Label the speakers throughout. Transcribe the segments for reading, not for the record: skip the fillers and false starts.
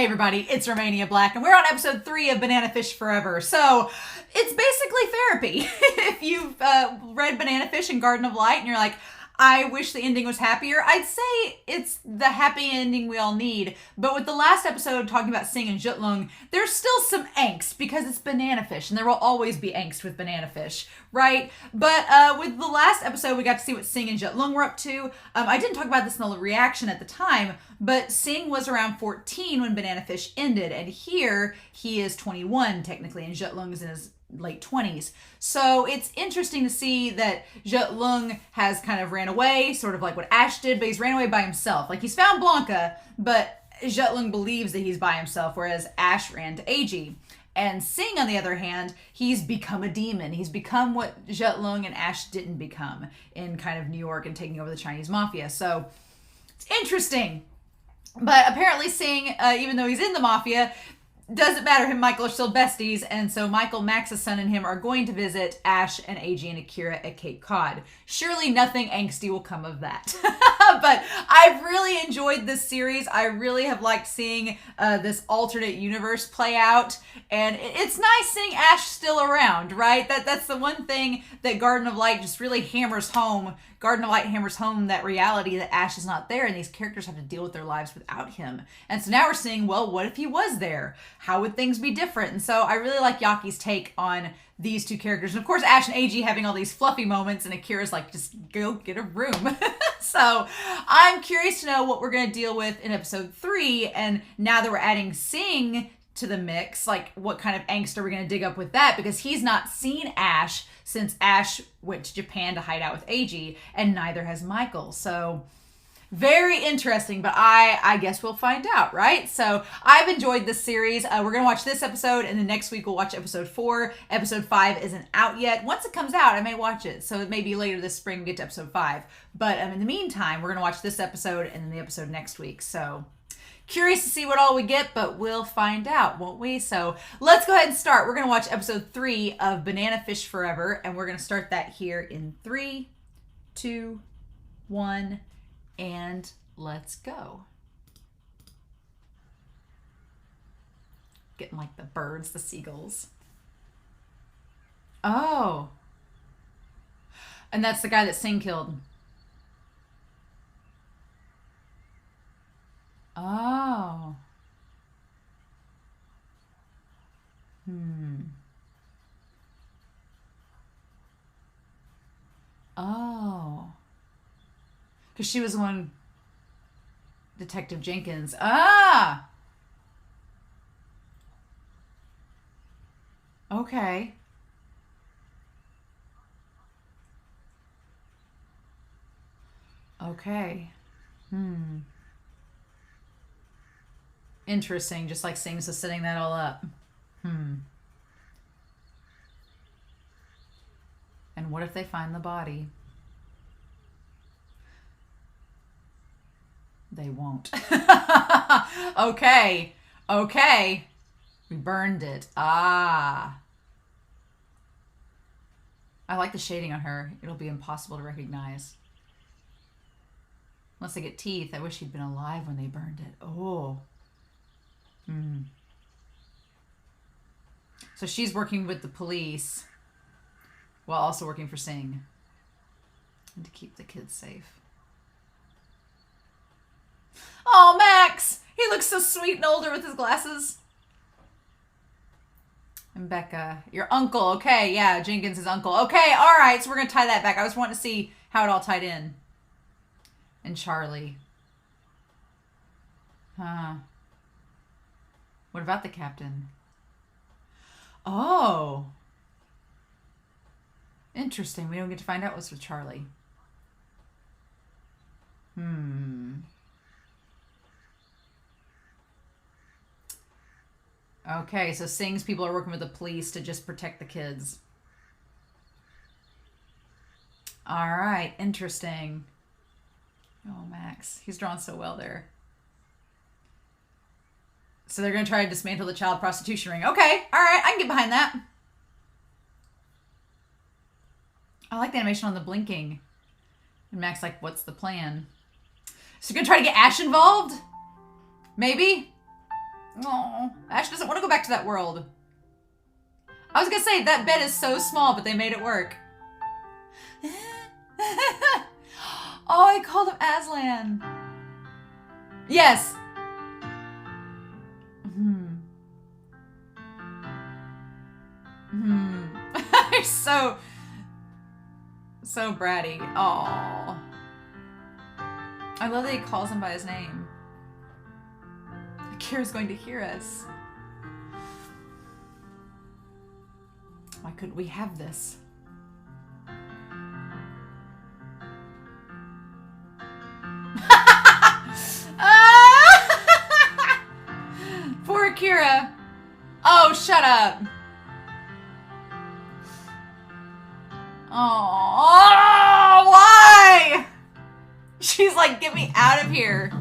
Speaker 1: Hey everybody, it's Romania Black, and we're on episode 3 of Banana Fish Forever. So, it's basically therapy. If you've read Banana Fish and Garden of Light and you're like, I wish the ending was happier, I'd say it's the happy ending we all need. But with the last episode talking about Sing and Yut Lung, there's still some angst because it's Banana Fish, and there will always be angst with Banana Fish, right? But with the last episode, we got to see what Sing and Yut Lung were up to. I didn't talk about this in the reaction at the time, but Sing was around 14 when Banana Fish ended, and here he is 21 technically, and Yut Lung is in his late 20s. So it's interesting to see that Yut Lung has kind of ran away, sort of like what Ash did, but he's ran away by himself. Like, he's found Blanca, but Yut Lung believes that he's by himself, whereas Ash ran to Eiji. And Sing, on the other hand, he's become a demon. He's become what Yut Lung and Ash didn't become in kind of New York and taking over the Chinese mafia. So it's interesting. But apparently Sing, even though he's in the mafia, doesn't matter. Him and Michael are still besties, and so Michael, Max's son, and him are going to visit Ash and Eiji and Akira at Cape Cod. Surely nothing angsty will come of that. But I've really enjoyed this series. I really have liked seeing this alternate universe play out, and it's nice seeing Ash still around, right? That's the one thing that Garden of Light just really hammers home. Garden of Light hammers home that reality that Ash is not there, and these characters have to deal with their lives without him. And so now we're seeing, well, what if he was there? How would things be different? And so I really like Yaki's take on these two characters. And of course, Ash and Eiji having all these fluffy moments, and Akira's like, just go get a room. So I'm curious to know what we're going to deal with in episode 3. And now that we're adding Sing to the mix, like, what kind of angst are we going to dig up with that? Because he's not seen Ash since Ash went to Japan to hide out with Eiji, and neither has Michael. So very interesting, but I guess we'll find out, right? So I've enjoyed this series. We're going to watch this episode, and then next week we'll watch episode 4. Episode 5 isn't out yet. Once it comes out, I may watch it. So it may be later this spring we get to episode 5. But in the meantime, we're going to watch this episode and then the episode next week. So curious to see what all we get, but we'll find out, won't we? So let's go ahead and start. We're going to watch episode 3 of Banana Fish Forever, and we're going to start that here in 3, 2, 1, and let's go. Getting like the birds, the seagulls. Oh. And that's the guy that Sing killed. Oh. Oh. Because she was the one, Detective Jenkins. Ah! Okay. Okay. Interesting, just like Sing's was setting that all up. And what if they find the body? They won't. Okay. Okay. We burned it. Ah. I like the shading on her. It'll be impossible to recognize. Unless they get teeth. I wish he'd been alive when they burned it. Oh. So she's working with the police while also working for Sing. And to keep the kids safe. Oh, Max! He looks so sweet and older with his glasses. And Becca, your uncle. Okay, yeah, Jenkins' uncle. Okay, all right, so we're going to tie that back. I was wanting to see how it all tied in. And Charlie. Huh. What about the captain? Oh. Interesting. We don't get to find out what's with Charlie. Okay, so Sing's people are working with the police to just protect the kids. All right, interesting. Oh, Max. He's drawn so well there. So they're going to try to dismantle the child prostitution ring. Okay, all right, I can get behind that. I like the animation on the blinking. And Mac's like, what's the plan? So you're going to try to get Ash involved? Maybe? Oh, Ash doesn't want to go back to that world. I was gonna say, that bed is so small, but they made it work. Oh, I called him Aslan. Yes. You're so bratty. Aww. I love that he calls him by his name. Akira's going to hear us. Why couldn't we have this? Poor Akira. Oh, shut up. Oh, why? She's like, get me out of here.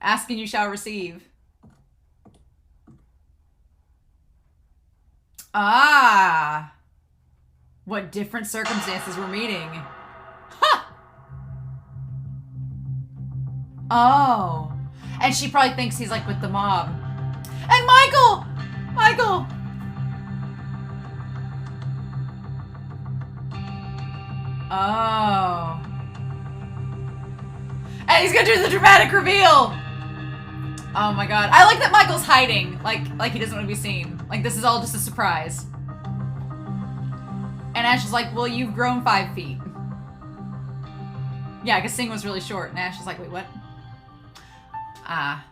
Speaker 1: Ask and you shall receive. Ah. What different circumstances we're meeting. Huh. Oh. And she probably thinks he's like with the mob. And Michael! Michael! Oh. And he's gonna do the dramatic reveal! Oh my god. I like that Michael's hiding. Like he doesn't want to be seen. Like this is all just a surprise. And Ash is like, well, you've grown 5 feet. Yeah, because Sing was really short. And Ash is like, wait, what? Ah.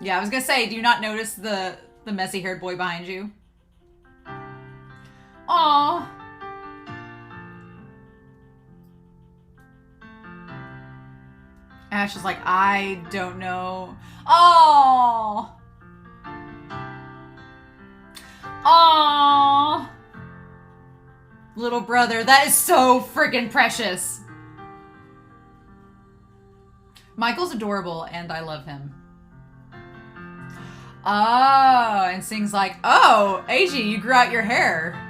Speaker 1: Yeah, I was gonna say, do you not notice the messy-haired boy behind you? Aww. Ash is like, I don't know. Oh. Aww. Little brother, that is so freaking precious. Michael's adorable, and I love him. Oh, and Sing's like, oh, Eiji, you grew out your hair.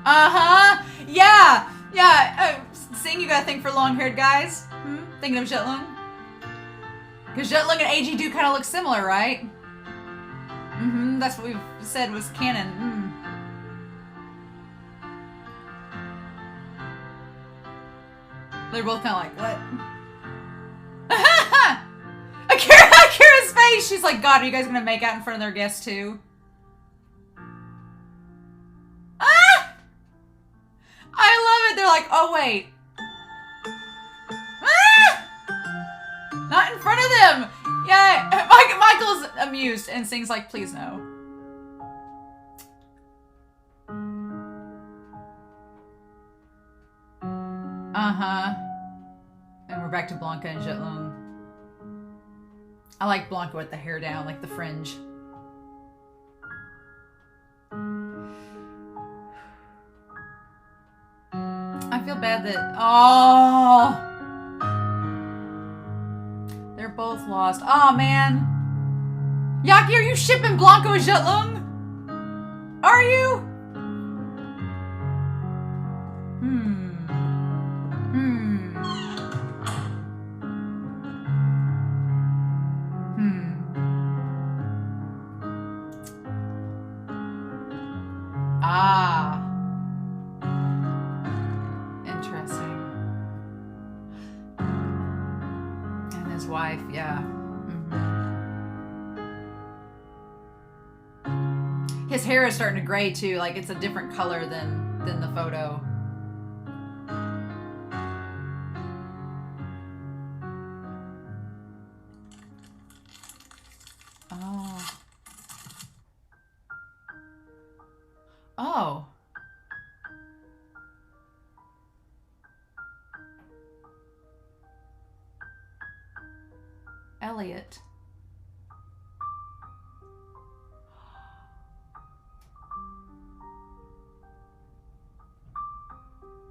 Speaker 1: Uh-huh. Yeah. Yeah. Sing, you got a thing for long-haired guys? Thinking of Yut Lung? Because Yut Lung and Eiji do kind of look similar, right? That's what we've said was canon. They're both kind of like, what? Akira's face! She's like, God, are you guys going to make out in front of their guests too? Ah! I love it. They're like, oh, wait. Ah! Not in front of them. Yeah, Michael's amused and Sing's like, please no. Uh-huh. And we're back to Blanca and Yut Lung. I like Blanca with the hair down, like the fringe. I feel bad that... Oh! They're both lost. Oh, man. Yaki, are you shipping Blanca with Yut Lung? Are you? Ah. Interesting. And his wife, yeah. His hair is starting to gray too, like it's a different color than the photo. Oh. Oh. Elliot.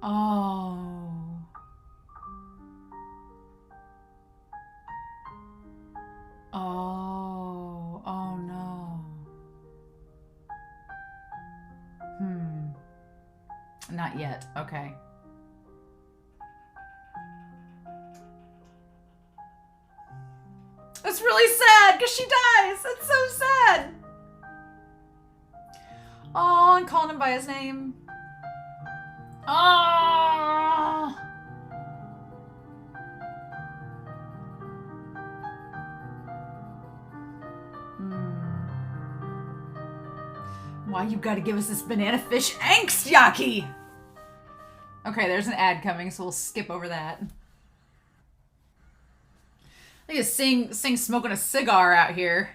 Speaker 1: Oh. Oh. Oh no. not yet. Okay. It's really sad because she dies. It's so sad. Oh, and calling him by his name. Oh. Why you gotta give us this banana fish angst, Yaki? Okay, there's an ad coming, so we'll skip over that. Look at Sing smoking a cigar out here.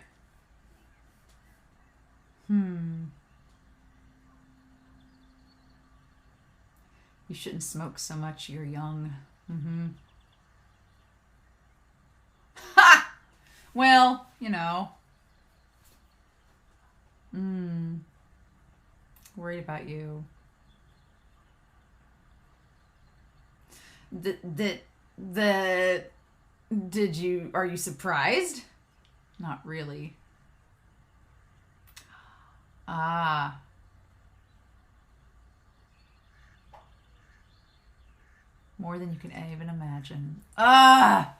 Speaker 1: You shouldn't smoke so much, you're young. Ha! Well, you know. Worried about you. Are you surprised? Not really. Ah. More than you can even imagine. Ah!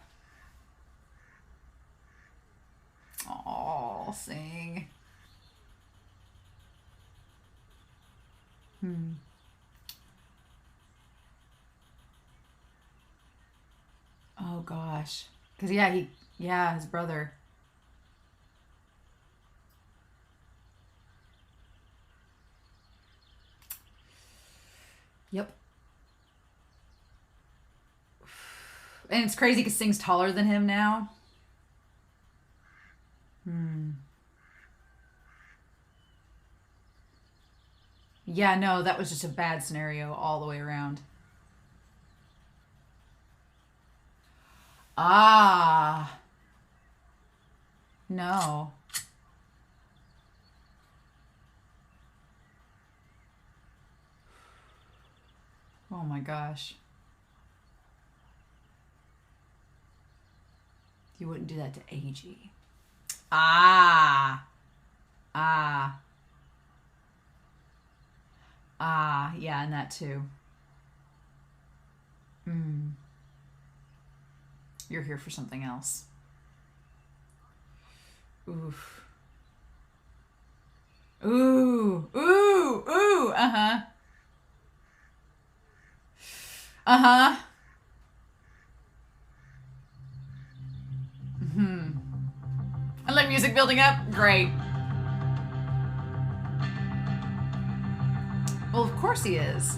Speaker 1: Oh, Sing. Oh gosh. Cause yeah, his brother. Yep. And it's crazy because Sing's taller than him now. Yeah, no, that was just a bad scenario all the way around. Ah. No. Oh my gosh. You wouldn't do that to Eiji. Ah. Ah. Ah, yeah, and that too. You're here for something else. Oof. Ooh. Ooh. Ooh. Uh-huh. Uh-huh. I like music building up. Great. Well, of course he is.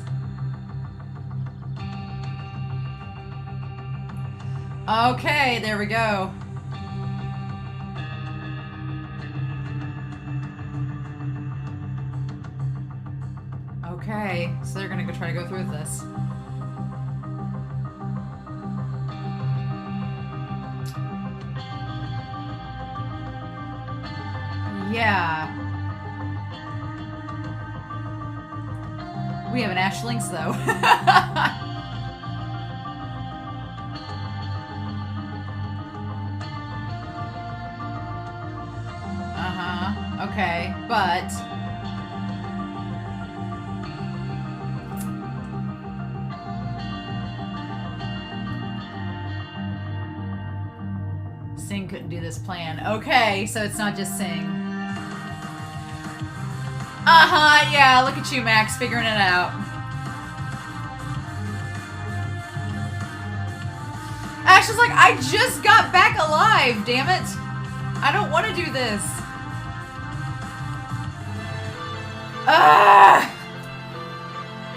Speaker 1: Okay, there we go. Okay, so they're gonna go try to go through with this. Yeah. We have an Ash Lynx, though. Okay, but... Sing couldn't do this plan. Okay, so it's not just Sing. Yeah, look at you, Max, figuring it out. Ash is like, I just got back alive, damn it. I don't want to do this.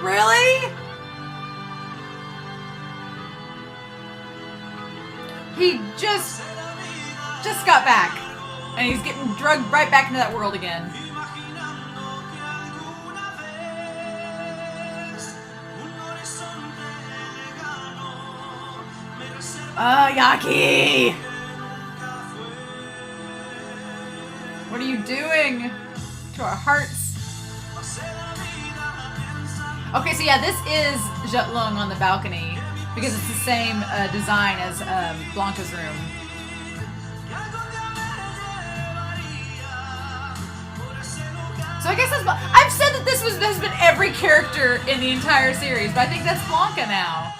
Speaker 1: Really? He just got back. And he's getting drugged right back into that world again. Yaki! What are you doing to our hearts? Okay, so yeah, this is Yut Lung on the balcony because it's the same design as Blanca's room. So I guess I've said that this has been every character in the entire series, but I think that's Blanca now.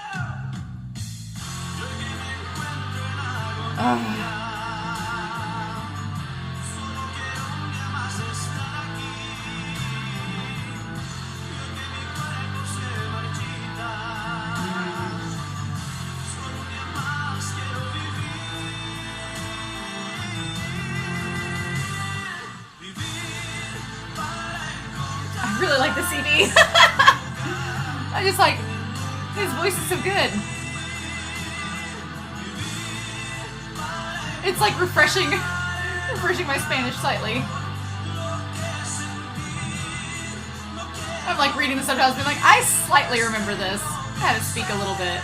Speaker 1: I really like the CD. I just like, his voice is so good. It's like refreshing my Spanish slightly. I'm like reading the subtitles being like, I slightly remember this. I had to speak a little bit.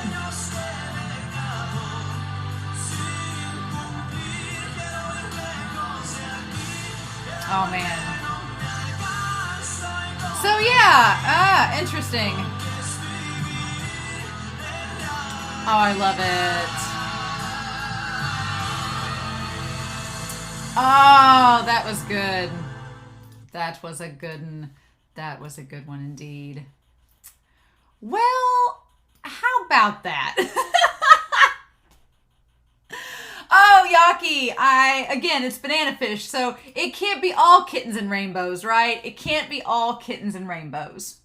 Speaker 1: Oh man. So yeah, interesting. Oh, I love it. Oh, that was good. That was a good one. That was a good one indeed. Well, how about that? Oh, Yaki, again, it's banana fish, so it can't be all kittens and rainbows, right? It can't be all kittens and rainbows.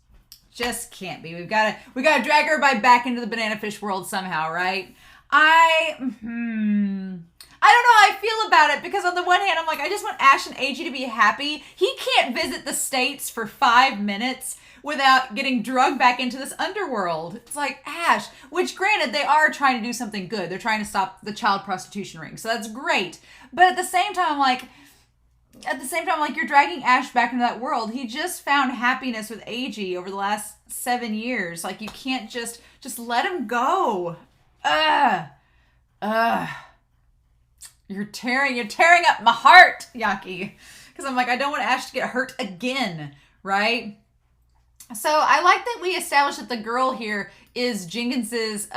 Speaker 1: Just can't be. We gotta drag everybody back into the banana fish world somehow, right? I don't know how I feel about it, because on the one hand, I'm like, I just want Ash and Eiji to be happy. He can't visit the States for 5 minutes without getting drugged back into this underworld. It's like, Ash, which granted, they are trying to do something good. They're trying to stop the child prostitution ring. So that's great. But at the same time, like, you're dragging Ash back into that world. He just found happiness with Eiji over the last 7 years. Like, you can't just let him go. You're tearing up my heart, Yaki. Because I'm like, I don't want Ash to get hurt again, right? So I like that we established that the girl here is Jenkins's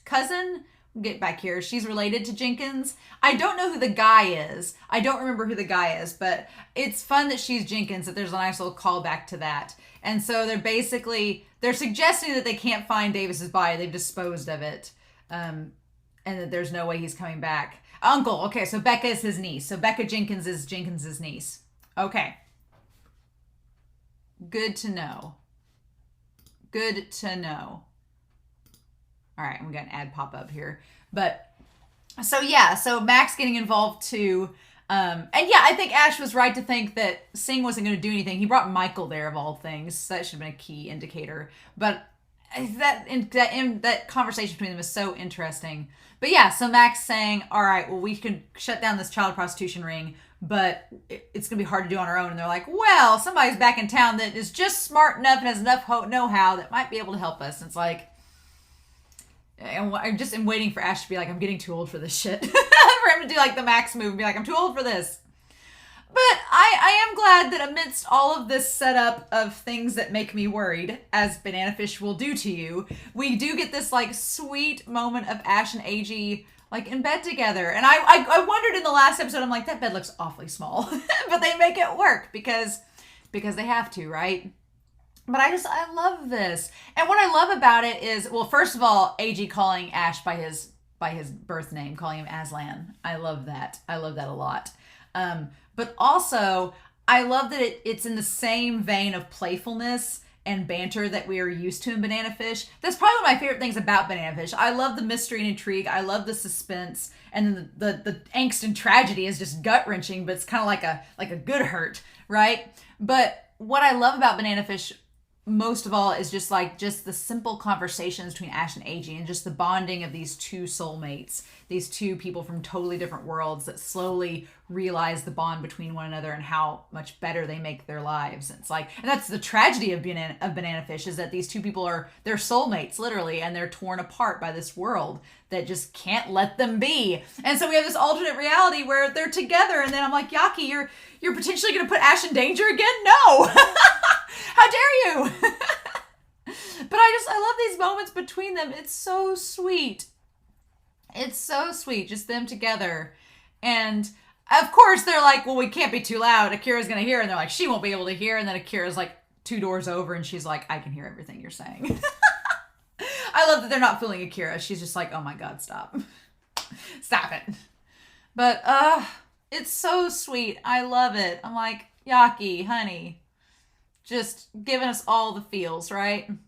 Speaker 1: cousin. Get back here. She's related to Jenkins. I don't know who the guy is. I don't remember who the guy is, but it's fun that she's Jenkins, that there's a nice little callback to that. And so they're suggesting that they can't find Davis's body. They've disposed of it. And that there's no way he's coming back. Uncle. Okay, so Becca is his niece. So Becca Jenkins is Jenkins's niece. Okay. Good to know. Good to know. All right, we got an ad pop up here. But, so yeah, so Max getting involved too. And yeah, I think Ash was right to think that Singh wasn't going to do anything. He brought Michael there, of all things. So that should have been a key indicator. But that conversation between them is so interesting. But yeah, so Max saying, all right, well, we can shut down this child prostitution ring, but it's going to be hard to do on our own. And they're like, well, somebody's back in town that is just smart enough and has enough know-how that might be able to help us. And it's like, I'm just waiting for Ash to be like, I'm getting too old for this shit. For him to do like the Max move and be like, I'm too old for this. But I am glad that amidst all of this setup of things that make me worried, as Banana Fish will do to you, we do get this like sweet moment of Ash and Eiji like in bed together. And I wondered in the last episode, I'm like, that bed looks awfully small. But they make it work because they have to, right? But I love this. And what I love about it is, well, first of all, Eiji calling Ash by his birth name, calling him Aslan. I love that. I love that a lot. But also, I love that it's in the same vein of playfulness and banter that we are used to in Banana Fish. That's probably one of my favorite things about Banana Fish. I love the mystery and intrigue. I love the suspense. And the angst and tragedy is just gut-wrenching, but it's kind of like a good hurt, right? But what I love about Banana Fish most of all is just the simple conversations between Ash and Eiji and just the bonding of these two soulmates, these two people from totally different worlds that slowly realize the bond between one another and how much better they make their lives. It's like, and that's the tragedy of Banana Fish, is that these two people they're soulmates literally, and they're torn apart by this world that just can't let them be. And so we have this alternate reality where they're together, and then I'm like, Yaki, you're potentially going to put Ash in danger again? No! How dare you? But I love these moments between them. It's so sweet. It's so sweet, just them together. And Of course, they're like, well, we can't be too loud. Akira's going to hear. And they're like, she won't be able to hear. And then Akira's like 2 doors over and she's like, I can hear everything you're saying. I love that they're not fooling Akira. She's just like, oh my God, stop. Stop it. But, it's so sweet. I love it. I'm like, Yaki, honey, just giving us all the feels, right? And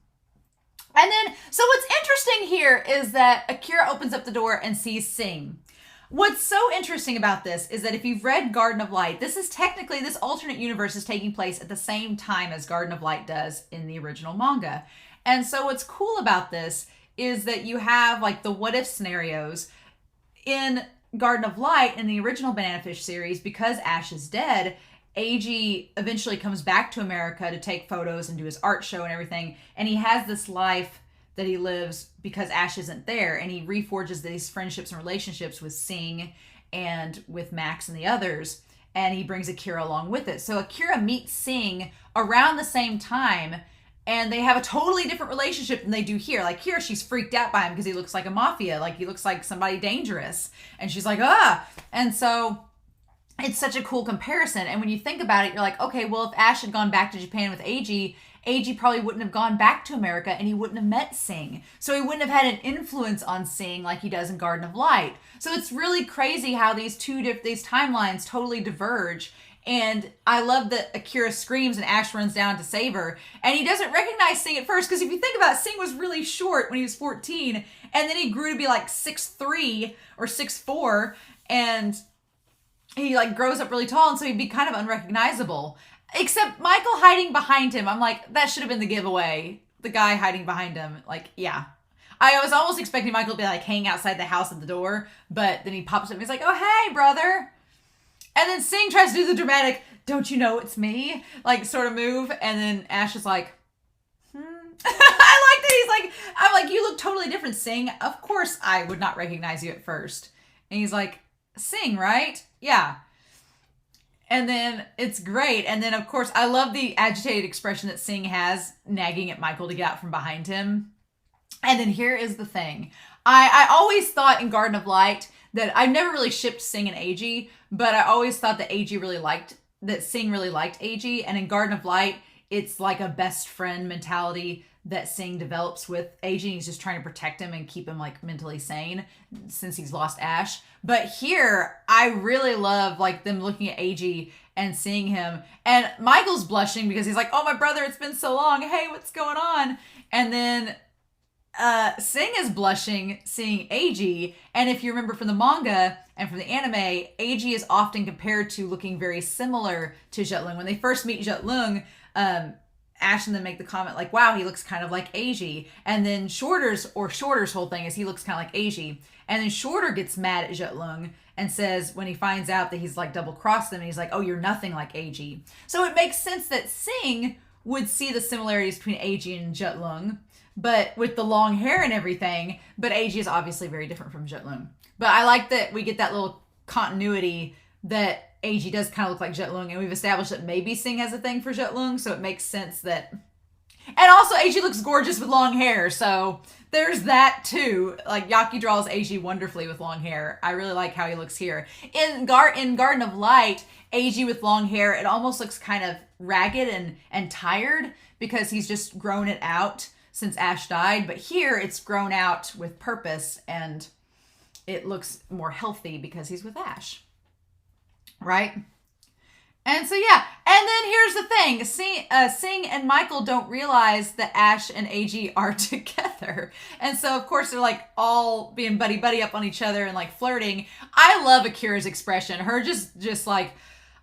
Speaker 1: then, so what's interesting here is that Akira opens up the door and sees Sing. What's so interesting about this is that if you've read Garden of Light, this alternate universe is taking place at the same time as Garden of Light does in the original manga. And so what's cool about this is that you have like the what if scenarios in Garden of Light in the original Banana Fish series. Because Ash is dead, Eiji eventually comes back to America to take photos and do his art show and everything. And he has this life that he lives because Ash isn't there, and he reforges these friendships and relationships with Sing and with Max and the others, and he brings Akira along with it. So Akira meets Sing around the same time, and they have a totally different relationship than they do here. Like here, she's freaked out by him because he looks like a mafia, like he looks like somebody dangerous, and she's like, ah! And so it's such a cool comparison. And when you think about it, you're like, okay, well, if Ash had gone back to Japan with Eiji probably wouldn't have gone back to America and he wouldn't have met Sing. So he wouldn't have had an influence on Sing like he does in Garden of Light. So it's really crazy how these timelines totally diverge. And I love that Akira screams and Ash runs down to save her. And he doesn't recognize Sing at first, because if you think about it, Sing was really short when he was 14. And then he grew to be like 6'3" or 6'4". And he like grows up really tall, and so he'd be kind of unrecognizable. Except Michael hiding behind him. I'm like, that should have been the giveaway. The guy hiding behind him. Like, yeah. I was almost expecting Michael to be like hanging outside the house at the door, but then he pops up and he's like, oh, hey, brother. And then Sing tries to do the dramatic, don't you know it's me? Like, sort of move. And then Ash is like, I like that he's like, I'm like, you look totally different, Sing. Of course I would not recognize you at first. And he's like, Sing, right? Yeah. And then it's great. And then, of course, I love the agitated expression that Sing has, nagging at Michael to get out from behind him. And then here is the thing. I always thought in Garden of Light that I never really shipped Sing and Eiji, but I always thought that Sing really liked Eiji. And in Garden of Light, it's like a best friend mentality that Sing develops with Eiji. He's just trying to protect him and keep him like mentally sane since he's lost Ash. But here, I really love like them looking at Eiji and seeing him. And Michael's blushing because he's like, oh, my brother, it's been so long. Hey, what's going on? And then Sing is blushing seeing Eiji. And if you remember from the manga and from the anime, Eiji is often compared to looking very similar to Yut Lung. When they first meet Yut Lung, Ash and then make the comment like, wow, he looks kind of like Eiji. And then Shorter's whole thing is he looks kind of like Eiji. And then Shorter gets mad at Yut Lung and says, when he finds out that he's like double-crossed them, and he's like, oh, you're nothing like Eiji. So it makes sense that Sing would see the similarities between Eiji and Yut Lung, but with the long hair and everything. But Eiji is obviously very different from Yut Lung. But I like that we get that little continuity that Eiji does kind of look like Yut Lung, and we've established that maybe Sing has a thing for Yut Lung, so it makes sense that... And also, Eiji looks gorgeous with long hair, so there's that too. Like, Yaki draws Eiji wonderfully with long hair. I really like how he looks here. In Garden of Light, Eiji with long hair, it almost looks kind of ragged and tired because he's just grown it out since Ash died. But here, it's grown out with purpose, and it looks more healthy because he's with Ash. Right? And so, yeah. And then here's the thing. Sing and Michael don't realize that Ash and Eiji are together. And so, of course, they're like all being buddy-buddy up on each other and like flirting. I love Akira's expression. Her just like,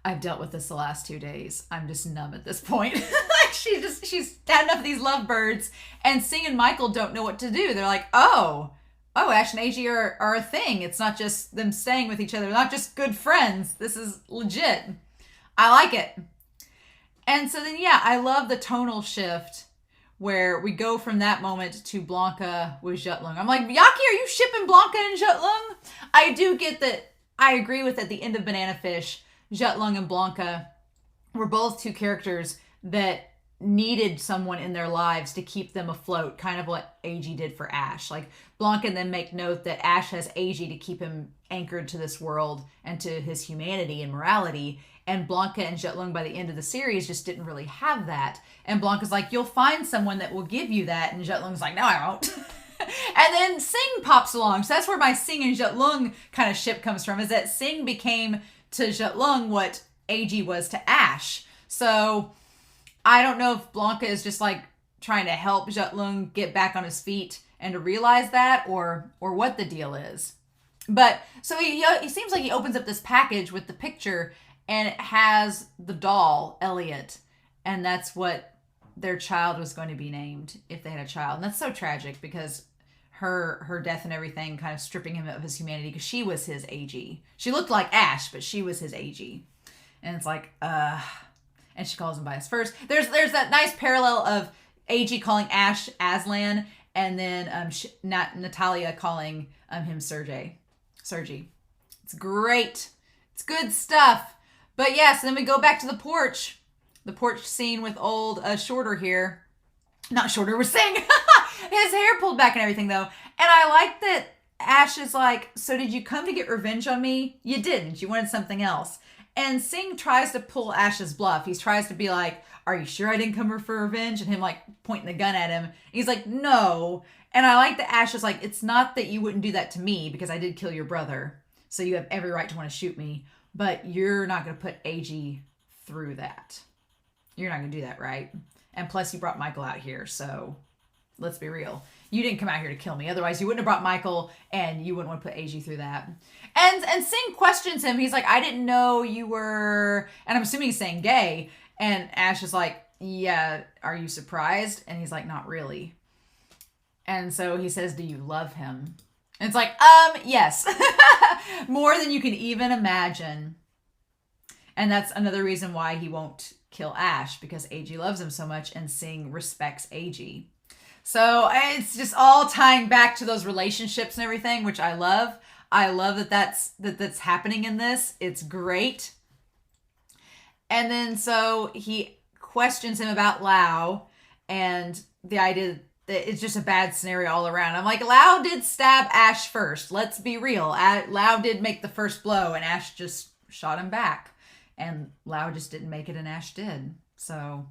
Speaker 1: I've dealt with this the last 2 days. I'm just numb at this point. Like she's had enough of these lovebirds. And Sing and Michael don't know what to do. They're like, oh, Ash and Eiji are a thing. It's not just them staying with each other. They're not just good friends. This is legit. I like it. And so then, yeah, I love the tonal shift where we go from that moment to Blanca with Yut Lung. I'm like, Yaki, are you shipping Blanca and Yut Lung? I do get that. I agree with at the end of Banana Fish, Yut Lung and Blanca were both two characters that needed someone in their lives to keep them afloat, kind of what Eiji did for Ash. Like, Blanca and then make note that Ash has Eiji to keep him anchored to this world and to his humanity and morality. And Blanca and Yut Lung, by the end of the series, just didn't really have that. And Blanca's like, you'll find someone that will give you that. And Yut Lung's like, no, I won't. And then Sing pops along. So that's where my Sing and Yut Lung kind of ship comes from, is that Sing became to Yut Lung what Eiji was to Ash. So I don't know if Blanca is just like trying to help Yut Lung get back on his feet and to realize that, or what the deal is. But so he seems like he opens up this package with the picture, and it has the doll, Elliot. And that's what their child was going to be named if they had a child. And that's so tragic because her death and everything kind of stripping him of his humanity, because she was his Eiji. She looked like Ash, but she was his Eiji. And it's like, and she calls him by his first. There's that nice parallel of Eiji calling Ash Aslan, and then Natalia calling him Sergei. It's great. It's good stuff. But yeah, so then we go back to the porch. The porch scene with old Shorter here. Not Shorter, we're saying. His hair pulled back and everything, though. And I like that Ash is like, so did you come to get revenge on me? You didn't. You wanted something else. And Sing tries to pull Ash's bluff. He tries to be like, are you sure I didn't come here for revenge? And him like pointing the gun at him. And he's like, no. And I like that Ash is like, it's not that you wouldn't do that to me because I did kill your brother. So you have every right to want to shoot me. But you're not going to put Eiji through that. You're not going to do that, right? And plus you brought Michael out here. So let's be real. You didn't come out here to kill me. Otherwise you wouldn't have brought Michael, and you wouldn't want to put Eiji through that. And Sing questions him. He's like, I didn't know you were, and I'm assuming he's saying gay. And Ash is like, yeah, are you surprised? And he's like, not really. And so he says, do you love him? And it's like, yes. More than you can even imagine. And that's another reason why he won't kill Ash, because Eiji loves him so much and Sing respects Eiji. So it's just all tying back to those relationships and everything, which I love. I love that that's happening in this. It's great. And then so he questions him about Lao and the idea that it's just a bad scenario all around. I'm like, Lao did stab Ash first. Let's be real. Lao did make the first blow and Ash just shot him back. And Lao just didn't make it and Ash did. So,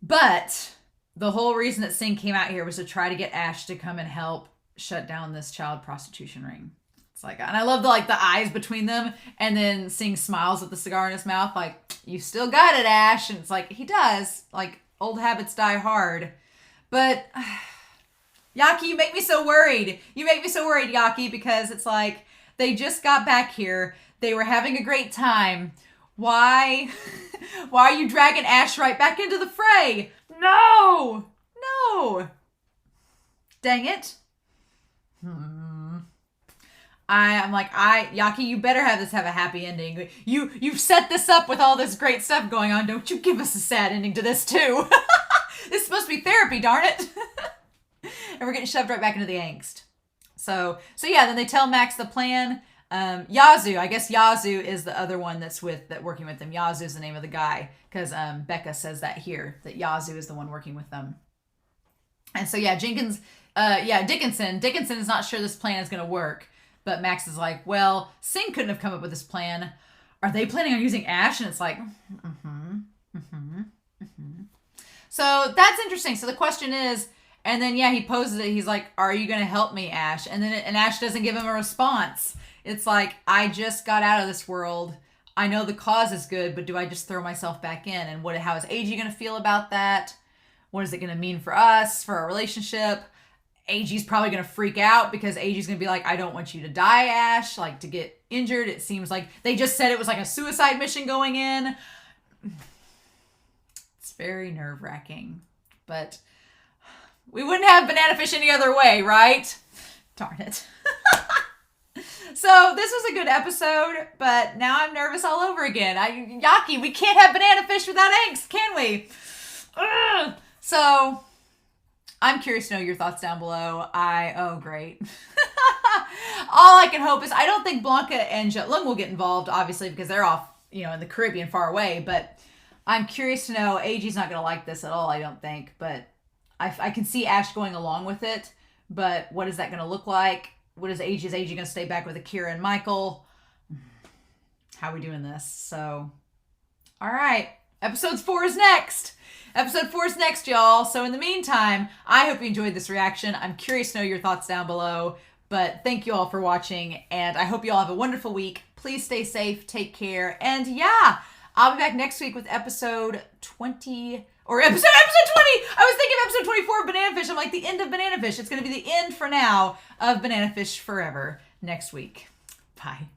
Speaker 1: but the whole reason that Sing came out here was to try to get Ash to come and help shut down this child prostitution ring. It's like, and I love the eyes between them, and then Sing smiles with the cigar in his mouth, like, you still got it, Ash. And it's like, he does. Like, old habits die hard. But Yaki, you make me so worried. You make me so worried, Yaki, because it's like, they just got back here. They were having a great time. Why are you dragging Ash right back into the fray? No! Dang it. I'm like, Yaki, you better have a happy ending. You've set this up with all this great stuff going on. Don't you give us a sad ending to this too. This is supposed to be therapy, darn it. And we're getting shoved right back into the angst. So yeah, then they tell Max the plan. Yazoo, I guess Yazoo is the other one that's working with them. Yazoo is the name of the guy, because Becca says that here, that Yazoo is the one working with them. And so yeah, Dickinson is not sure this plan is going to work, but Max is like, well, Sing couldn't have come up with this plan. Are they planning on using Ash? And it's like, So that's interesting. So the question is, and then yeah, he poses it. He's like, are you going to help me, Ash? And Ash doesn't give him a response. It's like, I just got out of this world. I know the cause is good, but do I just throw myself back in? And how is Eiji going to feel about that? What is it going to mean for us, for our relationship? Eiji's probably going to freak out because Eiji's going to be like, I don't want you to die, Ash, like to get injured. It seems like they just said it was like a suicide mission going in. It's very nerve-wracking, but we wouldn't have Banana Fish any other way, right? Darn it. So this was a good episode, but now I'm nervous all over again. Yaki, we can't have Banana Fish without angst, can we? Ugh. So I'm curious to know your thoughts down below. Oh, great. All I can hope is I don't think Blanca and Yut Lung will get involved, obviously, because they're off, in the Caribbean far away. But I'm curious to know. Eiji's not going to like this at all, I don't think, but I can see Ash going along with it. But what is that going to look like? What is Eiji? Is Eiji going to stay back with Akira and Michael? How are we doing this? So, all right. Episode 4 is next. Episode 4 is next, y'all. So in the meantime, I hope you enjoyed this reaction. I'm curious to know your thoughts down below. But thank you all for watching, and I hope you all have a wonderful week. Please stay safe, take care, and yeah, I'll be back next week with episode 20, or episode 20! I was thinking of episode 24 of Banana Fish. I'm like, the end of Banana Fish. It's going to be the end for now of Banana Fish Forever next week. Bye.